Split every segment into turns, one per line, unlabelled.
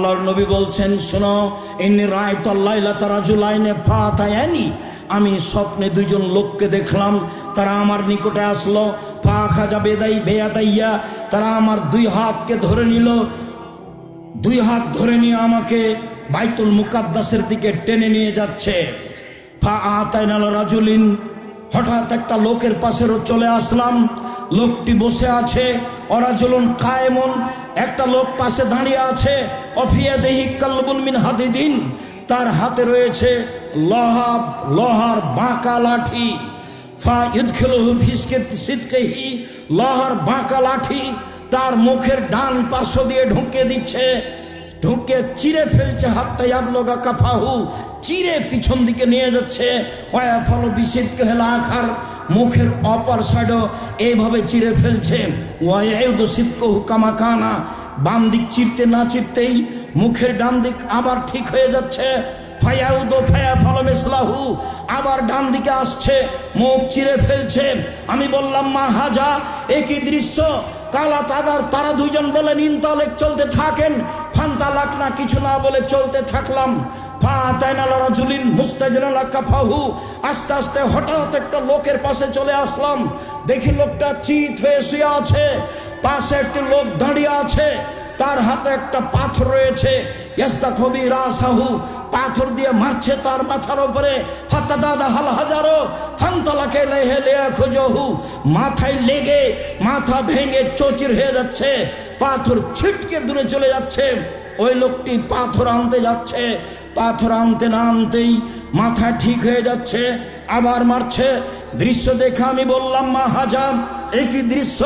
আল্লাহর নবী বলছেন, শোনো, ইন্নী রাআইতু লাইলাতা রাজুলাইনি ফাতায়ানি, আমি স্বপ্নে দুইজন লোককে দেখলাম, তারা আমার নিকটে আসলো। ফাখাজা বেয়াদাইয়া, তারা আমার দুই হাতকে ধরে নিল, দুই হাত ধরে নিয়ে আমাকে বাইতুল মুকাদ্দাসের দিকে টেনে নিয়ে যাচ্ছে। ফাআতাইনাল রাজুলিন, হঠাৎ একটা লোকের পাশে চলে আসলাম। লোকটি বসে আছে। অরাজুলুন কায়েমুন, একটা লোক পাশে দাঁড়িয়ে আছে। অফিয়াদিহি কালবুন মিন হাদিদিন, তার হাতে রয়েছে লোহার বাঁকা লাঠি। ফা ইদখিলুহু ফি সিদকিহি, লোহার বাঁকা লাঠি তার মুখের ডান পার্শ্ব দিয়ে ঢুকিয়ে দিচ্ছে, ঢুকে চিরে ফেলছে। হাত্তা ইয়াবলুগা কাফাহু, চিরে পিছন দিকে নিয়ে যাচ্ছে। ওয়া ফলো বিসিদকিহিল আখার, মুখের অপর সাইডও এইভাবে চিরে ফেলছে। ওয়াইউদু সিদকুহু কামা কানা, বাম দিক চিরতে না চিরতেই মুখের ডান দিক আবার ঠিক হয়ে যাচ্ছে। ফায়াউদু ফায়াফালু মিসলাহু, আবার ডান দিকে আসছে, মুখ চিরে ফেলছে। আমি বললাম, মা হাজা, একই দৃশ্য। কালা তারা দুইজন বলেন, ইনতালেক, চলতে থাকেন। ফান্তালাক না, কিছু না বলে চলতে থাকলাম। ফাতাইনাল রাজুলিন মুস্তাজিনাল কাফাহু, আস্তে আস্তে হঠাৎ একটা লোকের পাশে চলে আসলাম। দেখি লোকটা চিত হয়ে শুয়ে আছে, পাশে একটা লোক দাঁড়িয়ে আছে, তার হাতে একটা পাথর রয়েছে। ইয়াস্তাখবি রাসাহু, পাথর দিয়ে মারছে তার মাথার উপরে। ফাতাদাদা হাল হাজারো ফান্তালাকে লেহে খোঁজহু, মাথায় লেগে মাথা ভেঙে চৌচির হয়ে যাচ্ছে, পাথর ছিটকে দূরে চলে যাচ্ছে। ওই লোকটি পাথর আনতে যাচ্ছে, পাথর আনতে না আনতেই মাথা ঠিক হয়ে যাচ্ছে, আবার মারছে। দৃশ্য দেখে আমি বললাম, মা হাজা, একই দৃশ্য।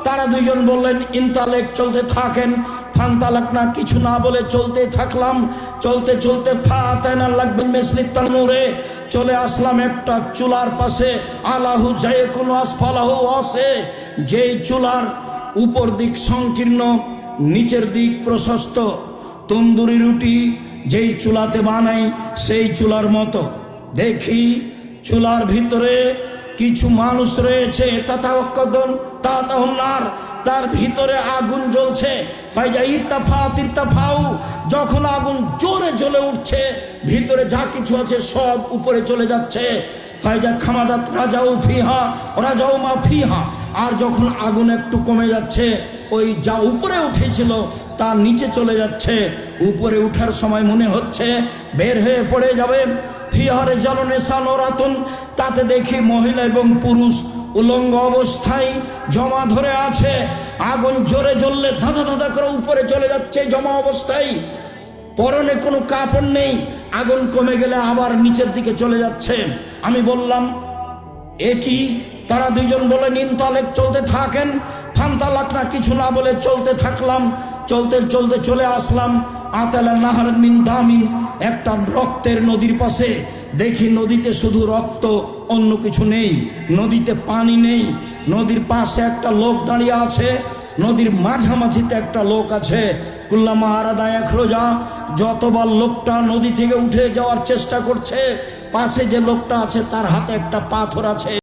তারা দুইজন বললেন, ইনতালেক, চলতে থাকেন। ফান্তালাক না, কিছু না বলে চলতে থাকলাম। চলতে চলতে ফাতাইনাল লাগবে মিসলি তানুরে, চলে আসলাম একটা চুলার পাশে। আলাহু জায়কুন আসফালাহু আসে, যেই চুলার উপর দিক সংকীর্ণ, নিচের দিক প্রশস্ত। তন্দুরি রুটি যেই চুলাতে বানাই সেই চুলার মতো। দেখি চুলার ভিতরে কিছু মানুষ রয়েছে। তাতাহুন্নার, তার ভিতরে আগুন জ্বলছে। ফাইজা ইরতাফাউ, যখন আগুন জোরে জ্বলে উঠছে, ভিতরে যা কিছু আছে সব উপরে চলে যাচ্ছে। ফাইজা খামাদাত রাজাউ মা ফিহা, আর যখন আগুন একটু কমে যাচ্ছে, ওই যা উপরে উঠেছিল তা নিচে চলে যাচ্ছে। উপরে উঠার সময় মনে হচ্ছে বের হয়ে পড়ে যাবে। ফিহারে জ্বালনে সানোরাতুন, তাতে দেখি মহিলা এবং পুরুষ উলঙ্গ অবস্থায় জমা ধরে আছে। আগুন জোরে জ্বললে ধাঁধা ধাঁধা করে উপরে চলে যাচ্ছে জমা অবস্থায়। পরনে কোনো কাপড় নেই। আগুন কমে গেলে আবার নিচের দিকে চলে যাচ্ছে। আমি বললাম, একই। তারা দুইজন বলে, ইনতালেক, চলতে থাকেন। ফান্তালাক না, কিছু না বলে চলতে থাকলাম। চলতে চলতে চলে আসলাম আতালা নাহার মিন দামিন, একটা রক্তের নদীর পাশে। দেখি নদীতে শুধু রক্ত, অন্য কিছু নেই। নদীতে পানি নেই। নদীর পাশে একটা লোক দাঁড়িয়ে আছে, নদীর মাঝামাঝিতে একটা লোক আছে। কুল্লামা আরাদা ইয়াখরুজা, যতবার লোকটা নদী থেকে উঠে যাওয়ার চেষ্টা করছে, পাশে যে লোকটা আছে তার হাতে একটা পাথর আছে।